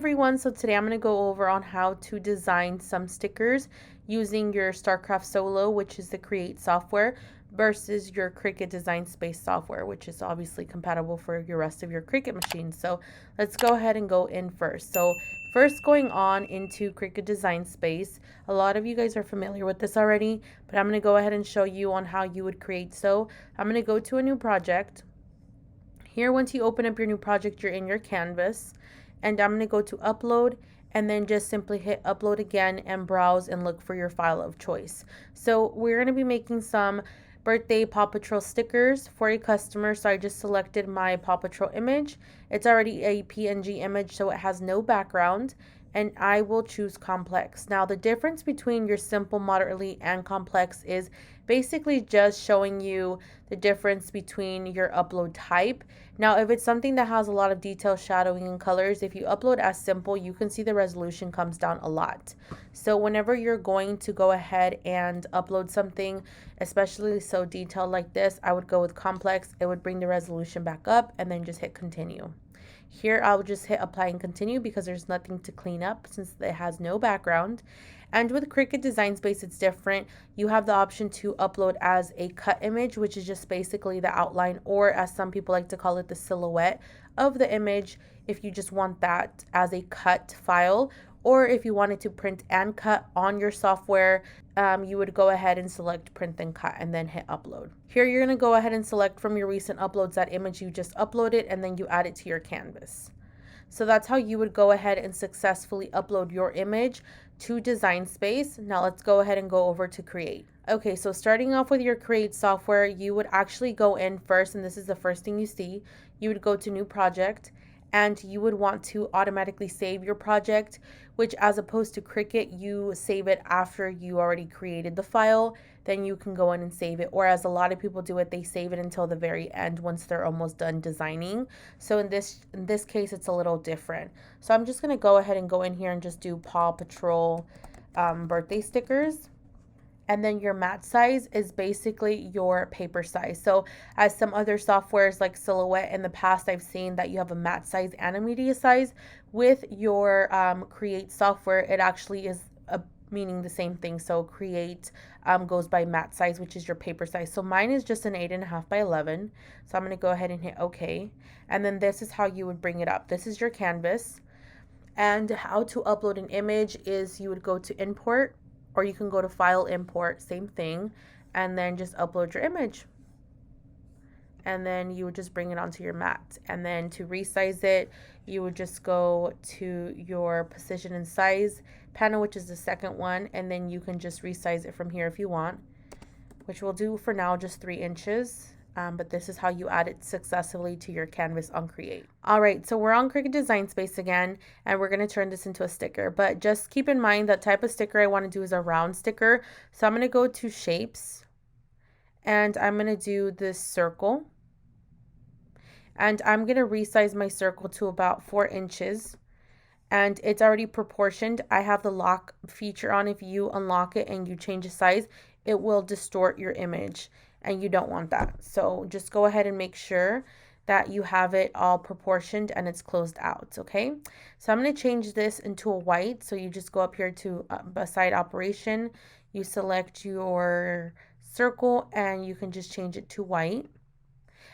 everyone, so today I'm going to go over on how to design some stickers using your StarCraft Solo, which is the Create software, versus your Cricut Design Space software, which is obviously compatible for your rest of your Cricut machines. So let's go ahead and go in first. So first, going on into Cricut Design Space, a lot of you guys are familiar with this already, but I'm going to go ahead and show you on how you would create. So I'm going to go to a new project. Here, once you open up your new project, you're in your canvas, and I'm going to go to upload, and then just simply hit upload again and browse and look for your file of choice. So we're going to be making some birthday Paw Patrol stickers for a customer. So I just selected my Paw Patrol image. It's already a PNG image, so it has no background, and I will choose complex. Now the difference between your simple, moderately, and complex is basically just showing you the difference between your upload type. Now if it's something that has a lot of detail, shadowing, and colors, if you upload as simple, you can see the resolution comes down a lot. So whenever you're going to go ahead and upload something, especially so detailed like this, I would go with complex. It would bring the resolution back up, and then just hit continue. Here I'll just hit apply and continue because there's nothing to clean up since it has no background. And with Cricut Design Space, it's different. You have the option to upload as a cut image, which is just basically the outline, or as some people like to call it, the silhouette of the image, if you just want that as a cut file. Or if you wanted to print and cut on your software, you would go ahead and select print and cut and then hit upload. Here you're going to go ahead and select from your recent uploads that image you just uploaded, and then you add it to your canvas. So that's how you would go ahead and successfully upload your image to Design Space. Now let's go ahead and go over to Create. Okay, so starting off with your Create software, you would actually go in first, and this is the first thing you see. You would go to New Project, and you would want to automatically save your project, which as opposed to Cricut, you save it after you already created the file. Then you can go in and save it, or as a lot of people do it, they save it until the very end once they're almost done designing. So in this case, it's a little different. So I'm just going to go ahead and go in here and just do Paw Patrol birthday stickers. And then your mat size is basically your paper size. So as some other softwares like Silhouette in the past, I've seen that you have a mat size and a media size. With your Create software, it actually is meaning the same thing. So Create goes by mat size, which is your paper size. So mine is just an 8.5 by 11. So I'm going to go ahead and hit OK. And then this is how you would bring it up. This is your canvas. And how to upload an image is you would go to import, or you can go to file, import, same thing, and then just upload your image. And then you would just bring it onto your mat. And then to resize it, you would just go to your position and size panel, which is the second one, and then you can just resize it from here if you want, which we'll do for now just 3 inches. But this is how you add it successfully to your canvas on Create. All right, so we're on Cricut Design Space again, and we're going to turn this into a sticker. But just keep in mind that type of sticker I want to do is a round sticker. So I'm going to go to Shapes, and I'm going to do this circle. And I'm going to resize my circle to about 4 inches. And it's already proportioned. I have the lock feature on. If you unlock it and you change the size, it will distort your image, and you don't want that. So just go ahead and make sure that you have it all proportioned and it's closed out, okay? So I'm going to change this into a white. So you just go up here to beside operation, you select your circle, and you can just change it to white.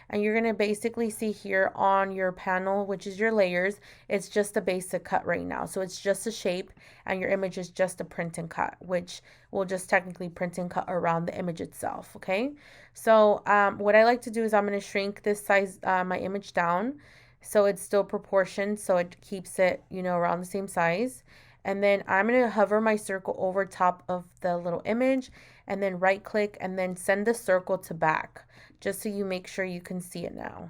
And you're going to basically see here on your panel, which is your layers, it's just a basic cut right now. So it's just a shape, and your image is just a print and cut, which will just technically print and cut around the image itself, okay? So what I like to do is I'm going to shrink this size, my image down, so it's still proportioned, so it keeps it, you know, around the same size. And then I'm going to hover my circle over top of the little image, and then right click, and then send the circle to back, just so you make sure you can see it now.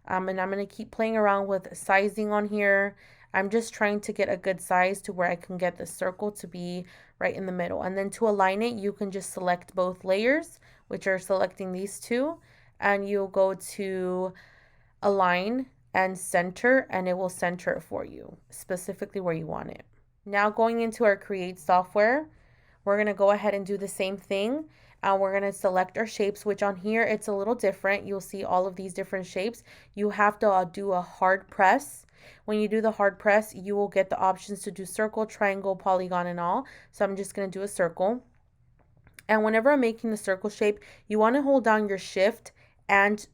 And I'm going to keep playing around with sizing on here. I'm just trying to get a good size to where I can get the circle to be right in the middle. And then to align it, you can just select both layers, which are selecting these two, and you'll go to align and center, and it will center it for you specifically where you want it. Now going into our Create software, we're going to go ahead and do the same thing. We're going to select our shapes, which on here it's a little different. You'll see all of these different shapes. You have to do a hard press When you do the hard press, you will get the options to do circle, triangle, polygon, and all. So I'm just going to do a circle. And whenever I'm making the circle shape, you want to hold down your shift and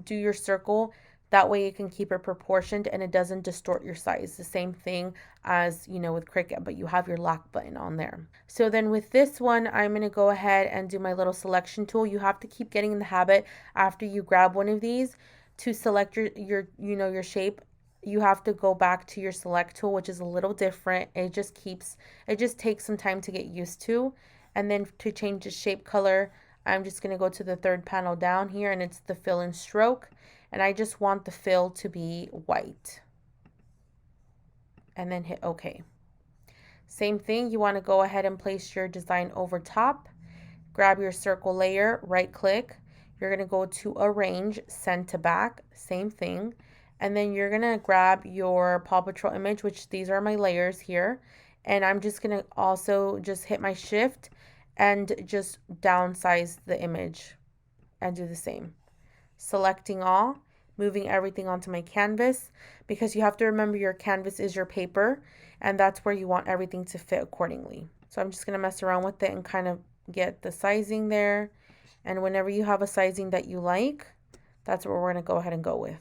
do your circle. That way it can keep it proportioned and it doesn't distort your size. The same thing as, with Cricut, but you have your lock button on there. So then with this one, I'm going to go ahead and do my little selection tool. You have to keep getting in the habit after you grab one of these to select your shape. You have to go back to your select tool, which is a little different. It just takes some time to get used to. And then to change the shape color, I'm just going to go to the third panel down here, and it's the fill and stroke. And I just want the fill to be white. And then hit OK. Same thing, you want to go ahead and place your design over top. Grab your circle layer, right click. You're going to go to Arrange, Send to Back. Same thing. And then you're going to grab your Paw Patrol image, which these are my layers here. And I'm just going to also just hit my shift and just downsize the image and do the same. Selecting all, moving everything onto my canvas, because you have to remember your canvas is your paper, and that's where you want everything to fit accordingly. So I'm just going to mess around with it and kind of get the sizing there. And whenever you have a sizing that you like, that's what we're going to go ahead and go with.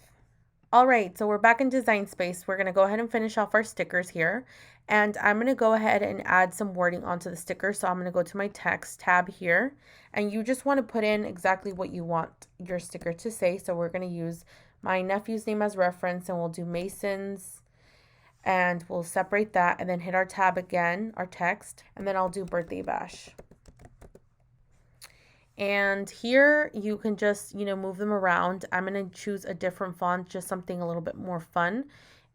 All right, so we're back in Design Space. We're going to go ahead and finish off our stickers here. And I'm going to go ahead and add some wording onto the sticker. So I'm going to go to my text tab here. And you just want to put in exactly what you want your sticker to say. So we're going to use my nephew's name as reference, and we'll do Mason's. And we'll separate that and then hit our tab again, our text. And then I'll do Birthday Bash. And here you can just, move them around. I'm going to choose a different font, just something a little bit more fun.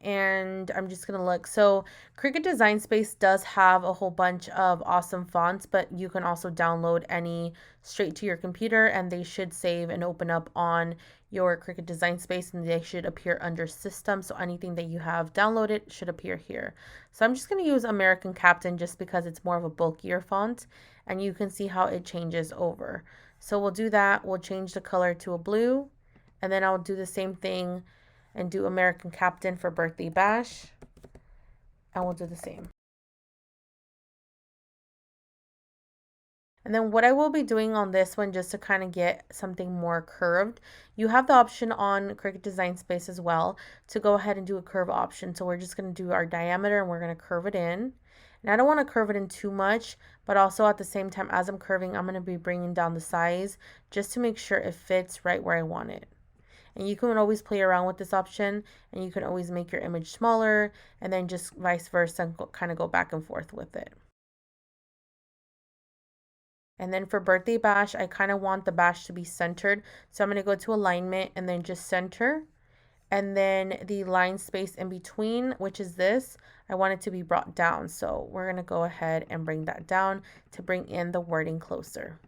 And I'm just going to look. So Cricut Design Space does have a whole bunch of awesome fonts, but you can also download any straight to your computer, and they should save and open up on your Cricut Design Space, and they should appear under System. So anything that you have downloaded should appear here. So I'm just going to use American Captain just because it's more of a bulkier font, and you can see how it changes over. So we'll do that. We'll change the color to a blue, and then I'll do the same thing and do American Captain for Birthday Bash, and we'll do the same. And then what I will be doing on this one, just to kind of get something more curved, you have the option on Cricut Design Space as well to go ahead and do a curve option. So we're just going to do our diameter, and we're going to curve it in. And I don't want to curve it in too much, but also at the same time as I'm curving, I'm going to be bringing down the size just to make sure it fits right where I want it. And you can always play around with this option, and you can always make your image smaller, and then just vice versa and kind of go back and forth with it. And then for Birthday Bash, I kind of want the bash to be centered. So I'm going to go to alignment and then just center. And then the line space in between, which is this, I want it to be brought down. So we're going to go ahead and bring that down to bring in the wording closer.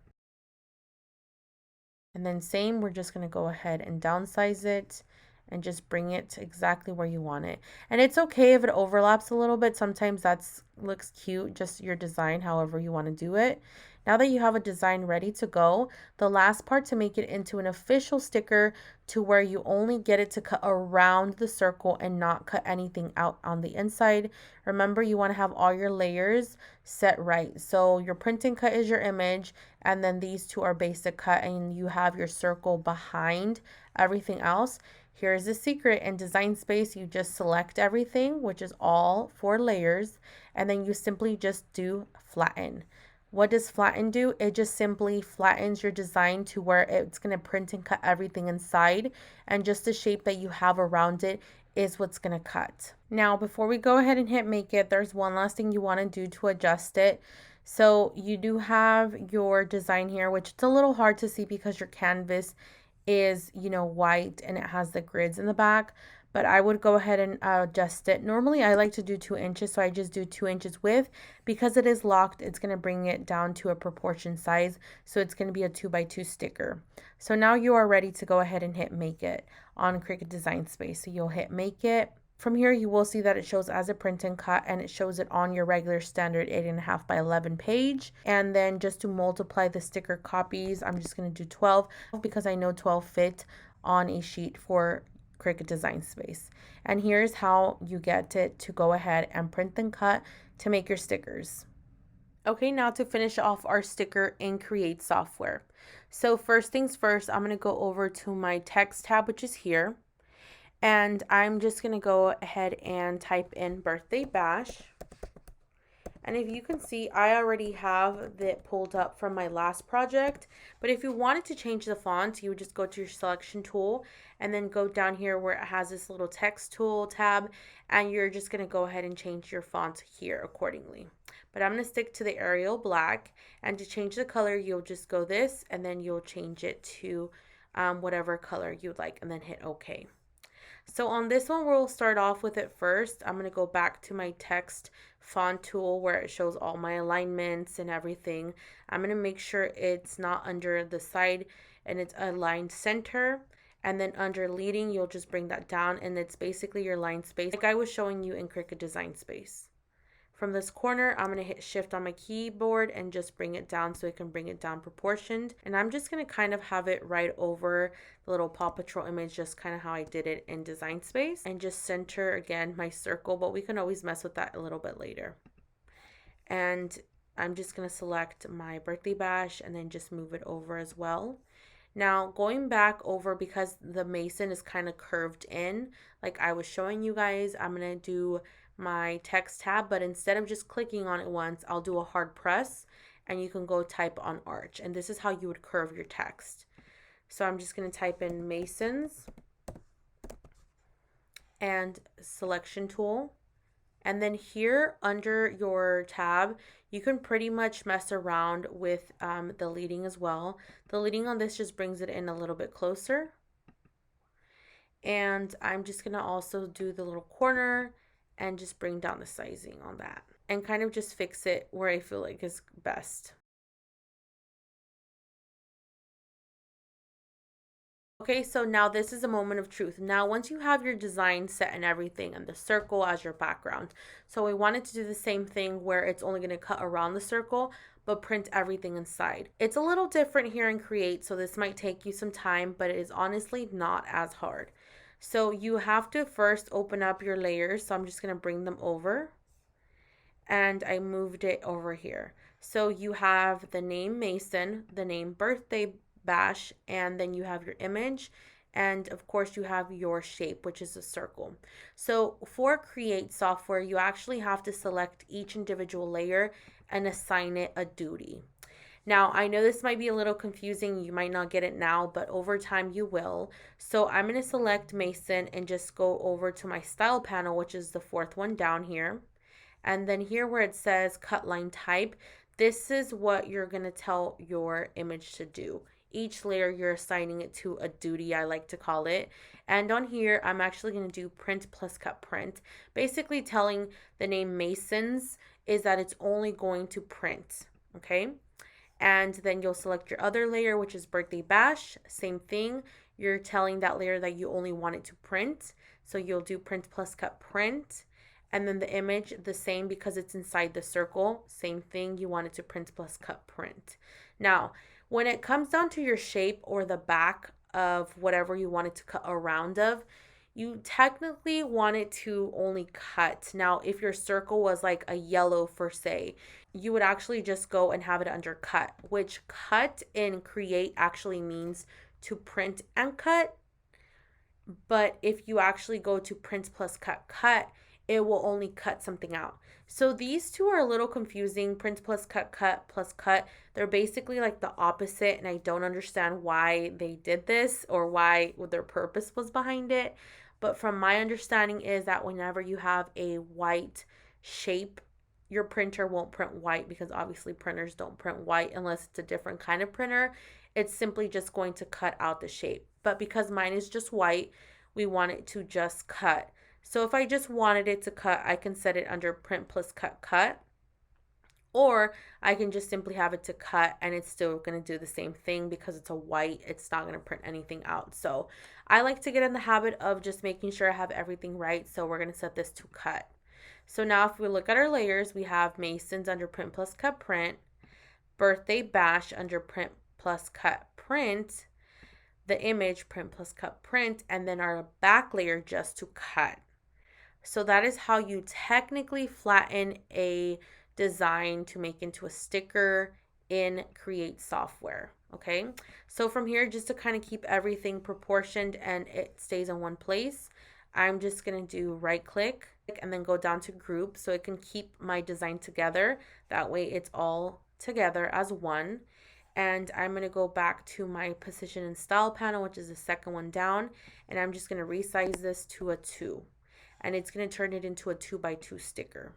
And then same, we're just going to go ahead and downsize it and just bring it to exactly where you want it. And it's okay if it overlaps a little bit. Sometimes that's looks cute, just your design, however you want to do it. Now that you have a design ready to go, the last part to make it into an official sticker to where you only get it to cut around the circle and not cut anything out on the inside. Remember, you want to have all your layers set right. So your print and cut is your image, and then these two are basic cut, and you have your circle behind everything else. Here's the secret. In Design Space, you just select everything, which is all 4 layers, and then you simply just do flatten. What does flatten do? It just simply flattens your design to where it's going to print and cut everything inside, and just the shape that you have around it is what's going to cut. Now, before we go ahead and hit make it, there's one last thing you want to do to adjust it. So you do have your design here, which it's a little hard to see because your canvas is, white and it has the grids in the back, but I would go ahead and adjust it. Normally I like to do 2 inches, so I just do 2 inches width. Because it is locked, it's going to bring it down to a proportion size, so it's going to be a 2x2 sticker. So now you are ready to go ahead and hit make it on Cricut Design Space. So you'll hit make it. From here, you will see that it shows as a print and cut, and it shows it on your regular standard 8.5 by 11 page. And then just to multiply the sticker copies, I'm just going to do 12 because I know 12 fit on a sheet for Cricut Design Space. And here's how you get it to go ahead and print and cut to make your stickers. Okay, now to finish off our sticker in Create software. So first things first, I'm going to go over to my text tab, which is here. And I'm just going to go ahead and type in birthday bash. And if you can see, I already have that pulled up from my last project. But if you wanted to change the font, you would just go to your selection tool and then go down here where it has this little text tool tab. And you're just going to go ahead and change your font here accordingly. But I'm going to stick to the Arial Black. And to change the color, you'll just go this and then you'll change it to whatever color you'd like and then hit OK. So on this one, we'll start off with it first. I'm going to go back to my text font tool where it shows all my alignments and everything. I'm going to make sure it's not under the side and it's aligned center. And then under leading, you'll just bring that down and it's basically your line space like I was showing you in Cricut Design Space. From this corner, I'm going to hit shift on my keyboard and just bring it down so it can bring it down proportioned. And I'm just going to kind of have it right over the little Paw Patrol image, just kind of how I did it in Design Space. And just center again my circle, but we can always mess with that a little bit later. And I'm just going to select my birthday bash and then just move it over as well. Now going back over, because the mason is kind of curved in, like I was showing you guys, I'm going to do my text tab, but instead of just clicking on it once, I'll do a hard press and you can go type on arch, and this is how you would curve your text. So I'm just going to type in masons and selection tool, and then here under your tab you can pretty much mess around with the leading as well. The leading on this just brings it in a little bit closer, and I'm just going to also do the little corner and just bring down the sizing on that and kind of just fix it where I feel like is best. Okay, so now this is a moment of truth. Now, once you have your design set and everything and the circle as your background, so we wanted to do the same thing where it's only going to cut around the circle, but print everything inside. It's a little different here in Create, so this might take you some time, but it is honestly not as hard. So you have to first open up your layers. So I'm just going to bring them over and I moved it over here. So you have the name Mason, the name birthday bash, and then you have your image. And of course you have your shape, which is a circle. So for Create software, you actually have to select each individual layer and assign it a duty. Now, I know this might be a little confusing. You might not get it now, but over time you will. So I'm going to select Mason and just go over to my style panel, which is the fourth one down here. And then here where it says cut line type, this is what you're going to tell your image to do. Each layer you're assigning it to a duty, I like to call it. And on here, I'm actually going to do print plus cut print. Basically telling the name Masons is that it's only going to print, okay? And then you'll select your other layer, which is birthday bash. Same thing. You're telling that layer that you only want it to print. So you'll do print plus cut print. And then the image, the same, because it's inside the circle. Same thing. You want it to print plus cut print. Now, when it comes down to your shape or the back of whatever you want it to cut around of, you technically want it to only cut. Now, if your circle was like a yellow for say, you would actually just go and have it under cut, which cut in Create actually means to print and cut. But if you actually go to print plus cut, it will only cut something out. So these two are a little confusing. Print plus cut. They're basically like the opposite, and I don't understand why they did this or what their purpose was behind it. But from my understanding is that whenever you have a white shape, your printer won't print white, because obviously printers don't print white unless it's a different kind of printer. It's simply just going to cut out the shape. But because mine is just white, we want it to just cut. So if I just wanted it to cut, I can set it under print plus cut. Or I can just simply have it to cut and it's still going to do the same thing because it's a white. It's not going to print anything out. So I like to get in the habit of just making sure I have everything right. So we're going to set this to cut. So now if we look at our layers, we have Masons under print plus cut print, birthday bash under print plus cut print, the image, print plus cut print, and then our back layer just to cut. So that is how you technically flatten a design to make into a sticker in Create software. Okay, so from here, just to kind of keep everything proportioned and it stays in one place, I'm just going to do right click and then go down to group so it can keep my design together. That way it's all together as one. And I'm going to go back to my position and style panel, which is the second one down, and I'm just going to resize this to a 2, and it's going to turn it into a 2x2 sticker.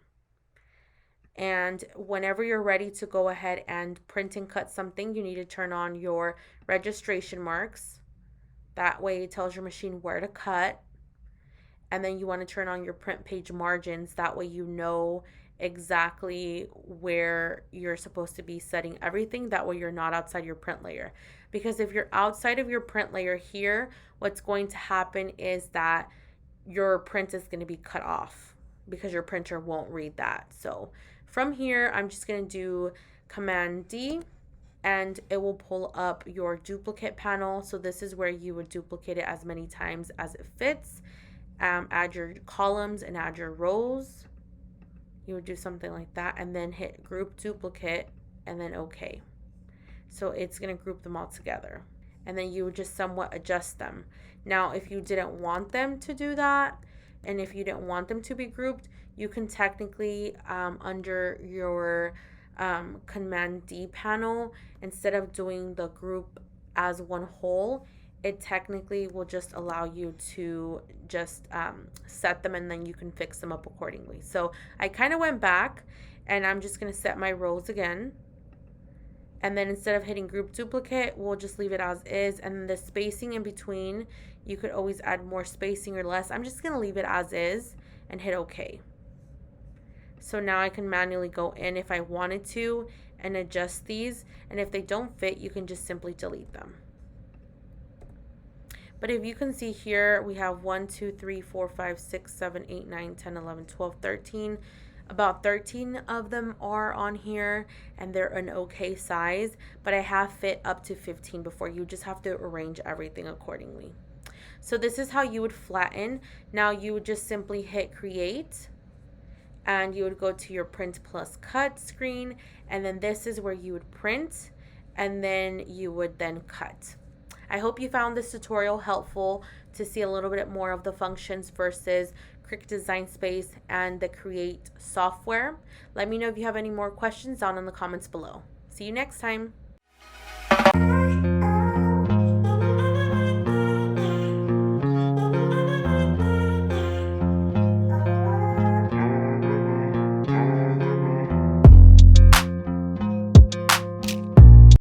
And whenever you're ready to go ahead and print and cut something, you need to turn on your registration marks. That way it tells your machine where to cut. And then you want to turn on your print page margins. That way you know exactly where you're supposed to be setting everything. That way you're not outside your print layer. Because if you're outside of your print layer here, what's going to happen is that your print is going to be cut off because your printer won't read that. So from here, I'm just going to do Command D, and it will pull up your duplicate panel. So this is where you would duplicate it as many times as it fits. Add your columns and add your rows. You would do something like that, and then hit Group Duplicate, and then OK. So it's going to group them all together. And then you would just somewhat adjust them. Now, if you didn't want them to do that, and if you didn't want them to be grouped, you can technically, under your Command D panel, instead of doing the group as one whole, it technically will just allow you to just set them, and then you can fix them up accordingly. So I kind of went back, and I'm just going to set my rows again. And then instead of hitting Group Duplicate, we'll just leave it as is. And the spacing in between, you could always add more spacing or less. I'm just going to leave it as is and hit OK. So now I can manually go in if I wanted to and adjust these. And if they don't fit, you can just simply delete them. But if you can see here, we have 1, 2, 3, 4, 5, 6, 7, 8, 9, 10, 11, 12, 13. About 13 of them are on here, and they're an okay size, but I have fit up to 15 before. You just have to arrange everything accordingly. So this is how you would flatten. Now you would just simply hit Create, and you would go to your Print plus Cut screen, and then this is where you would print, and then you would then cut. I hope you found this tutorial helpful to see a little bit more of the functions versus Cricut Design Space and the Create software. Let me know if you have any more questions down in the comments below. See you next time.